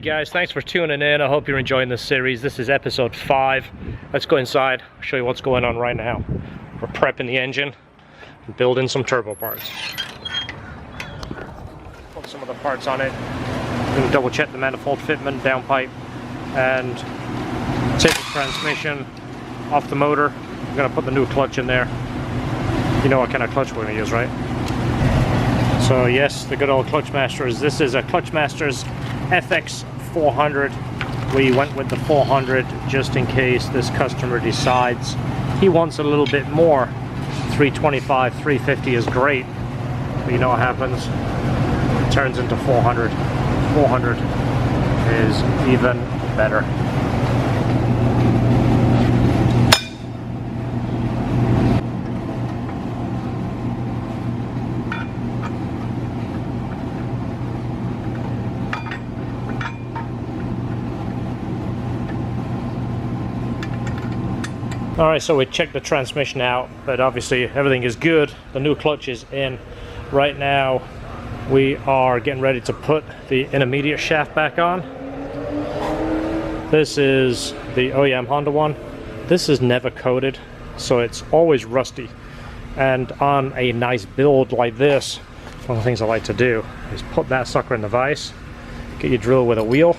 Alrighty guys, thanks for tuning in. I hope you're enjoying this series. This is episode 5. Let's go inside, I'll show you what's going on right now. We're prepping the engine and building some turbo parts. Put some of the parts on it. We're going to double check the manifold fitment, downpipe, and take the transmission off the motor. We're going to put the new clutch in there. You know what kind of clutch we're going to use, right? So yes, the good old Clutchmasters. This is a Clutchmasters FX 400. We went with the 400 just in case this customer decides he wants a little bit more. 325, 350 is great, but you know what happens? It turns into 400. 400 is even better. Alright, so we checked the transmission out, but obviously everything is good. The new clutch is in. Right now we are getting ready to put the intermediate shaft back on. This is the OEM Honda one. This is never coated, so it's always rusty. And on a nice build like this, one of the things I like to do is put that sucker in the vise, get your drill with a wheel.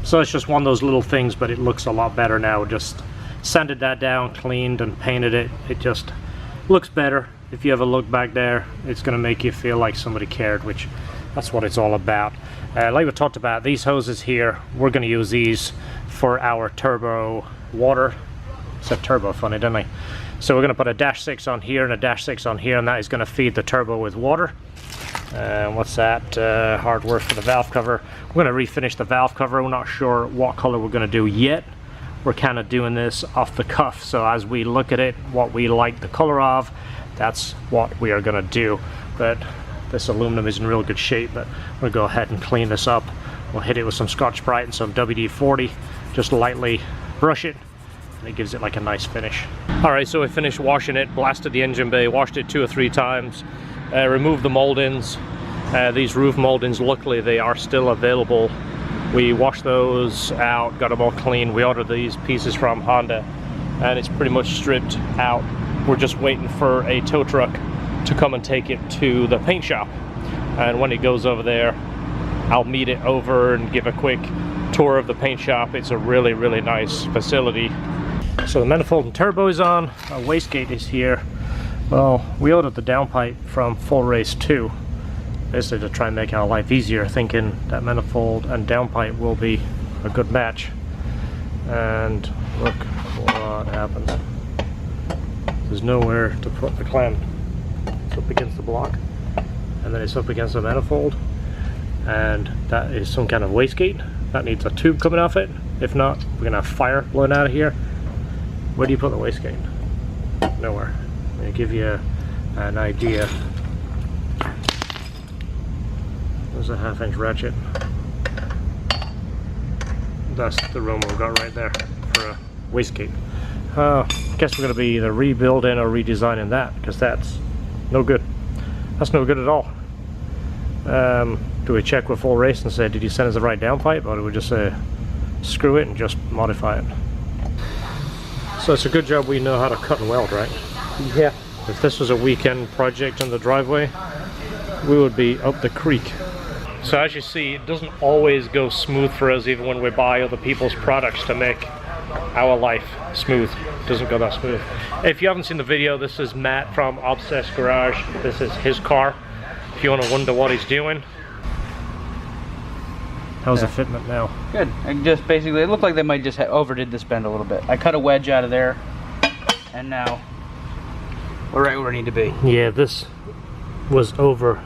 So it's just one of those little things, but it looks a lot better now. Just sanded that down, cleaned and painted it. It just looks better. If you ever look back there, it's going to make you feel like somebody cared, which that's what it's all about. Like we talked about, these hoses here, we're going to use these for our turbo water. Said turbo, funny, didn't I? So we're going to put a dash 6 on here and a dash 6 on here, and that is going to feed the turbo with water. What's that? Hardware for the valve cover. We're going to refinish the valve cover. We're not sure what color we're going to do yet. We're kind of doing this off the cuff, so as we look at it, what we like the color of, that's what we are going to do. But this aluminum is in real good shape, but we'll go ahead and clean this up. We'll hit it with some Scotch-Brite and some WD-40, just lightly brush it, and it gives it like a nice finish. Alright, so we finished washing it, blasted the engine bay, washed it 2 or 3 times. Remove the moldings. These roof moldings, luckily they are still available. We washed those out, got them all clean. We ordered these pieces from Honda and it's pretty much stripped out. We're just waiting for a tow truck to come and take it to the paint shop, and when it goes over there I'll meet it over and give a quick tour of the paint shop. It's a really nice facility. So the manifold and turbo is on, our wastegate is here. Well, we ordered the downpipe from Full Race 2, basically to try and make our life easier, thinking that manifold and downpipe will be a good match. And look what happens. There's nowhere to put the clamp. It's up against the block, and then it's up against the manifold, and that is some kind of wastegate. That needs a tube coming off it. If not, we're going to have fire blowing out of here. Where do you put the wastegate? Nowhere. To give you an idea, there's a 1/2 inch ratchet. That's the room we've got right there for a wastegate. I guess we're going to be either rebuilding or redesigning that, because that's no good. That's no good at all. Do we check with Full Race and say, did you send us the right downpipe, or do we just say screw it and just modify it? So it's a good job we know how to cut and weld, right? Yeah. If this was a weekend project in the driveway, we would be up the creek. So as you see, it doesn't always go smooth for us, even when we buy other people's products to make our life smooth. It doesn't go that smooth. If you haven't seen the video, this is Matt from Obsessed Garage. This is his car. If you want to wonder what he's doing. How's the fitment now? Good. And just basically, it looked like they might just overdid this bend a little bit. I cut a wedge out of there, and now we're right where we need to be. Yeah, this was over,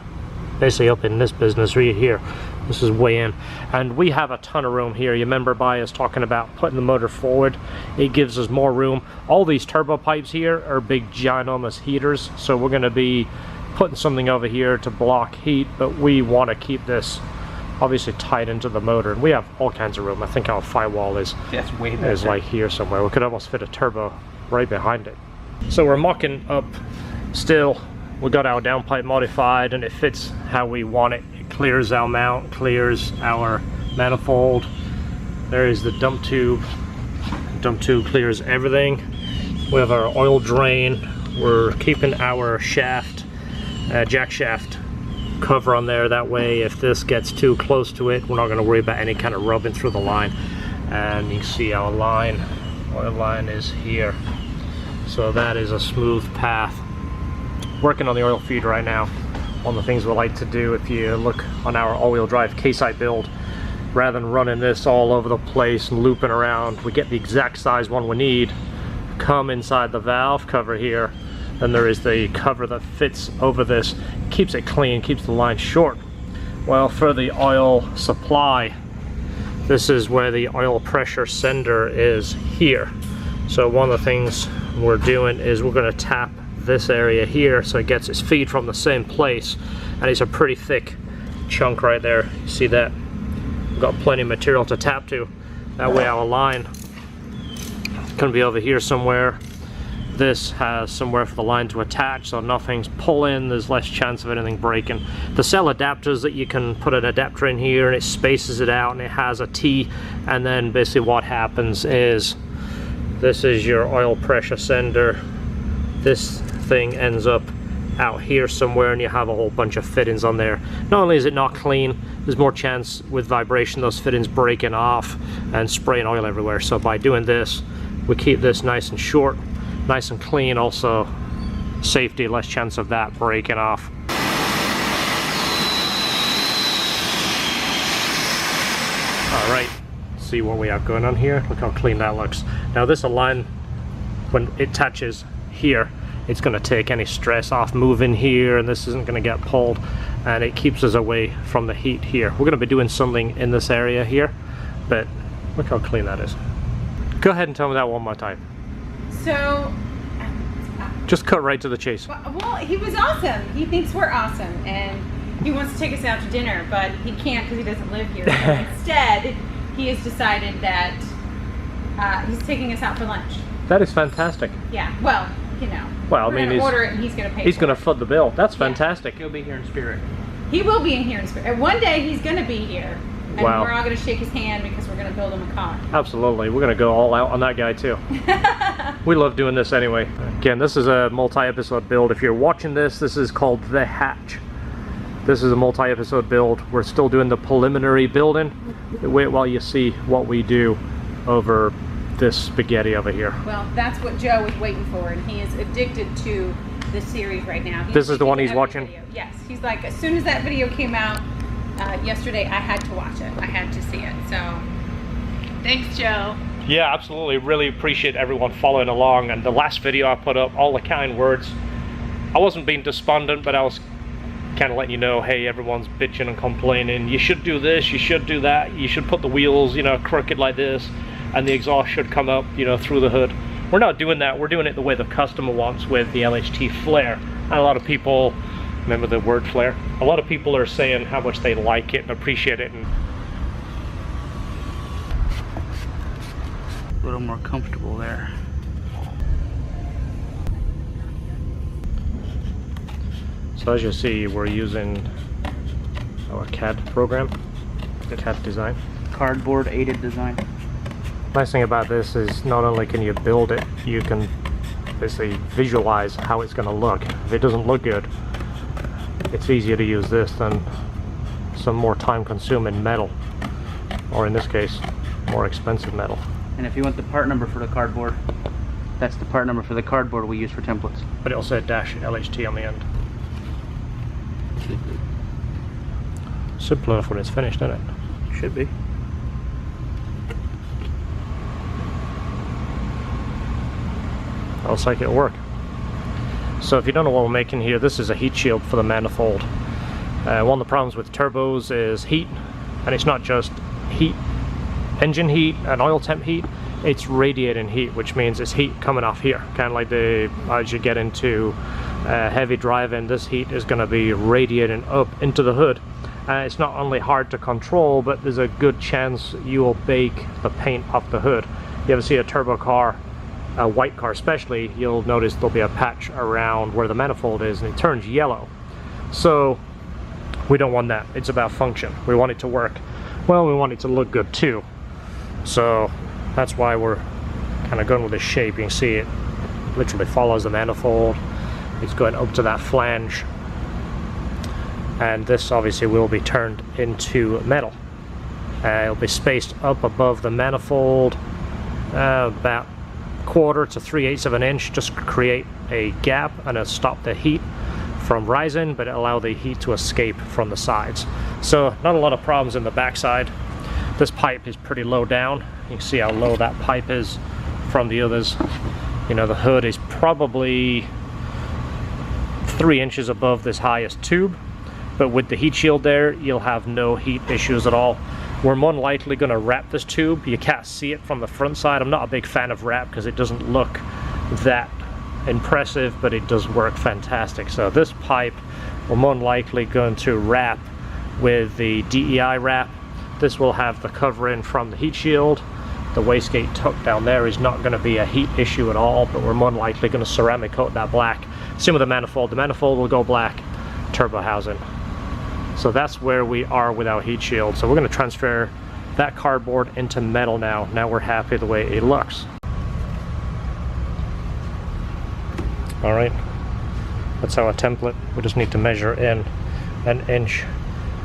basically up in this business right here. This is way in, and we have a ton of room here. You remember by us talking about putting the motor forward, it gives us more room. All these turbo pipes here are big ginormous heaters, so we're going to be putting something over here to block heat, but we want to keep this obviously tied into the motor, and we have all kinds of room. I think our firewall is way back like here somewhere. We could almost fit a turbo right behind it. So we're mocking up still. We got our downpipe modified and it fits how we want it. It clears our mount, clears our manifold. There is the dump tube. Dump tube clears everything. We have our oil drain. We're keeping our shaft, jack shaft cover on there. That way if this gets too close to it, we're not going to worry about any kind of rubbing through the line. And you can see our line, oil line is here. So that is a smooth path. Working on the oil feed right now. One of the things we like to do, if you look on our all-wheel drive K-site build, rather than running this all over the place and looping around, we get the exact size one we need, come inside the valve cover here, then there is the cover that fits over this, keeps it clean, keeps the line short. Well, for the oil supply, this is where the oil pressure sender is here. So one of the things we're doing is we're going to tap this area here so it gets its feed from the same place, and it's a pretty thick chunk right there. You see that? We've got plenty of material to tap to. That way our line is going to be over here somewhere. This has somewhere for the line to attach, so nothing's pulling, there's less chance of anything breaking. The cell adapters that you can put an adapter in here and it spaces it out and it has a T, and then basically what happens is this is your oil pressure sender. This thing ends up out here somewhere and you have a whole bunch of fittings on there. Not only is it not clean, there's more chance with vibration those fittings breaking off and spraying oil everywhere. So by doing this, we keep this nice and short, nice and clean. Also safety, less chance of that breaking off. All right, see what we have going on here. Look how clean that looks. Now this line, when it touches here, it's going to take any stress off moving here, and this isn't going to get pulled, and it keeps us away from the heat here. We're going to be doing something in this area here, but look how clean that is. Go ahead and tell me that one more time. So just cut right to the chase. well, he was awesome. He thinks we're awesome, and he wants to take us out to dinner, but he can't because he doesn't live here. So instead, he has decided that he's taking us out for lunch. That is fantastic. Yeah, well, you know. Well, we're gonna order it and he's going to pay. He's going to it. foot the bill. That's fantastic. He'll be here in spirit. He will be in here in spirit. One day he's going to be here, and Wow. we're all going to shake his hand because we're going to build him a car. Absolutely. We're going to go all out on that guy too. We love doing this anyway. Again, this is a multi-episode build. If you're watching this, this is called The Hatch. This is a multi-episode build. We're still doing the preliminary building. Wait while you see what we do over this spaghetti over here. Well, that's what Joe is waiting for, and he is addicted to this series right now. This is the one he's watching? Video. Yes, he's like, as soon as that video came out yesterday, I had to watch it. I had to see it. So, thanks, Joe. Yeah, absolutely. Really appreciate everyone following along. And the last video I put up, all the kind words, I wasn't being despondent, but I was kind of letting you know, hey, everyone's bitching and complaining. You should do this, you should do that, you should put the wheels, you know, crooked like this, and the exhaust should come up, you know, through the hood. We're not doing that. We're doing it the way the customer wants with the LHT flare. And a lot of people, remember the word flare? A lot of people are saying how much they like it and appreciate it. And A little more comfortable there. so as you see, we're using our CAD program, the CAD design. Cardboard aided design. Nice thing about this is not only can you build it, you can basically visualize how it's going to look. If it doesn't look good, it's easier to use this than some more time-consuming metal, or in this case, more expensive metal. And if you want the part number for the cardboard, that's the part number for the cardboard we use for templates. But it'll say dash LHT on the end. Simple enough when it's finished, isn't it? Should be. Looks like it'll work. So if you don't know what we're making here, this is a heat shield for the manifold. One of the problems with turbos is heat, and it's not just heat, engine heat and oil temp heat, it's radiating heat, which means it's heat coming off here. Kind of like as you get into heavy driving, this heat is going to be radiating up into the hood. It's not only hard to control, but there's a good chance you will bake the paint off the hood. You ever see a turbo car a white car especially, you'll notice there'll be a patch around where the manifold is and it turns yellow. So we don't want that. It's about function. We want it to work well, we want it to look good too. So that's why we're kind of going with this shape. You can see it literally follows the manifold. It's going up to that flange, and this obviously will be turned into metal. It'll be spaced up above the manifold about 1/4 to 3/8 of an inch, just to create a gap and it'll stop the heat from rising, but allow the heat to escape from the sides. So not a lot of problems in the backside. This pipe is pretty low down. You can see how low that pipe is from the others. You know, the hood is probably 3 inches above this highest tube, but with the heat shield there, you'll have no heat issues at all. We're more than likely going to wrap this tube. You can't see it from the front side. I'm not a big fan of wrap because it doesn't look that impressive, but it does work fantastic. So this pipe we're more than likely going to wrap with the DEI wrap. This will have the covering from the heat shield. The wastegate tucked down there is not going to be a heat issue at all, but we're more than likely going to ceramic coat that black. Same with the manifold. The manifold will go black, turbo housing. So that's where we are with our heat shield. So we're going to transfer that cardboard into metal now. Now we're happy the way it looks. All right, that's our template. We just need to measure in 1 inch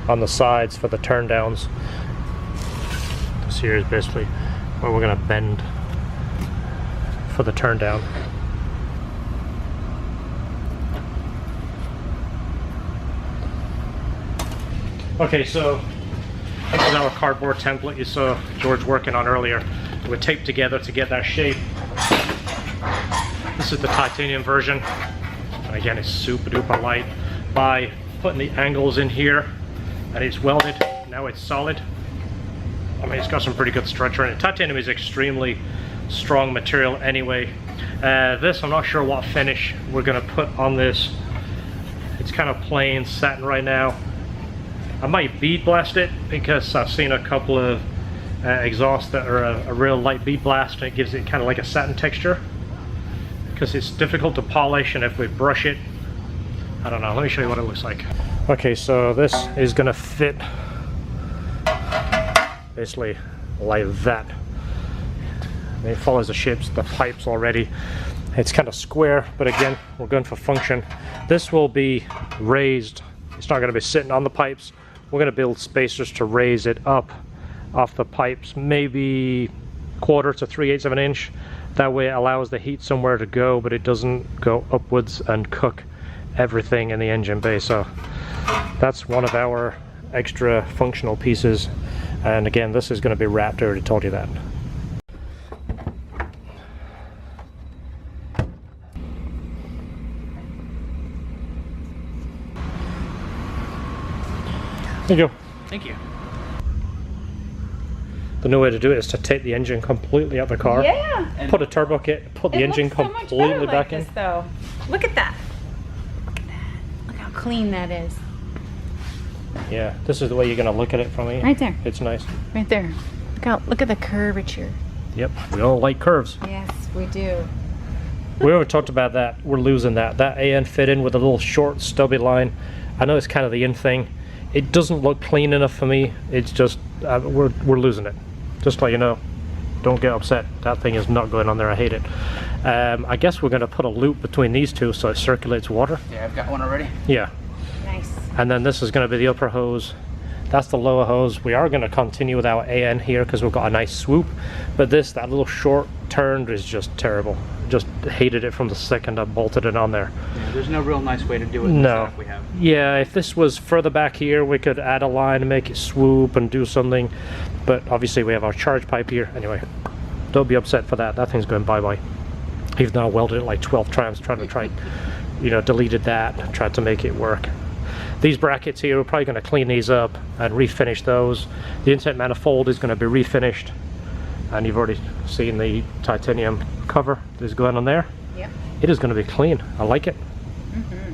on the sides for the turn downs. This here is basically where we're going to bend for the turn down. Okay, so this is our cardboard template you saw George working on earlier. We taped together to get that shape. This is the titanium version. And again, it's super duper light. By putting the angles in here, and it's welded, now it's solid. I mean, it's got some pretty good structure in it. Titanium is extremely strong material anyway. This, I'm not sure what finish we're gonna put on this. It's kind of plain satin right now. I might bead blast it because I've seen a couple of exhausts that are a real light bead blast, and it gives it kind of like a satin texture. Because it's difficult to polish, and if we brush it, I don't know, let me show you what it looks like. Okay, so this is gonna fit basically like that. It follows the shapes, the pipes already. It's kind of square, but again, we're going for function. This will be raised. It's not gonna be sitting on the pipes. We're gonna build spacers to raise it up off the pipes, maybe 1/4 to 3/8 of an inch. That way it allows the heat somewhere to go, but it doesn't go upwards and cook everything in the engine bay. So that's one of our extra functional pieces. And again, this is going to be wrapped. I already told you that. There you go. Thank you. The new way to do it is to take the engine completely out of the car. Yeah. Put a turbo kit, put the engine completely back in. Though. Look at that. Look at that. Look how clean that is. Yeah, this is the way you're going to look at it from here. Right there. It's nice. Right there. Look at the curvature. Yep, we all like curves. Yes, we do. We already talked about that. We're losing that. That AN fit in with a little short stubby line. I know it's kind of the in thing. It doesn't look clean enough for me. It's just, we're losing it. Just to let you know, don't get upset. That thing is not going on there. I hate it. I guess we're going to put a loop between these two so it circulates water. Yeah, I've got one already. Yeah. Nice. And then this is going to be the upper hose. That's the lower hose. We are going to continue with our AN here because we've got a nice swoop. But that little short turn is just terrible. Just hated it from the second I bolted it on there. Yeah, there's no real nice way to do it. No. We have. Yeah, if this was further back here, we could add a line and make it swoop and do something. But obviously we have our charge pipe here. Anyway, don't be upset for that. That thing's going bye-bye. Even though I welded it like 12 times trying to deleted that, tried to make it work. These brackets here, we're probably going to clean these up and refinish those. The insert manifold is going to be refinished. And you've already seen the titanium cover that is going on there. Yep. It is going to be clean. I like it. Mm-hmm.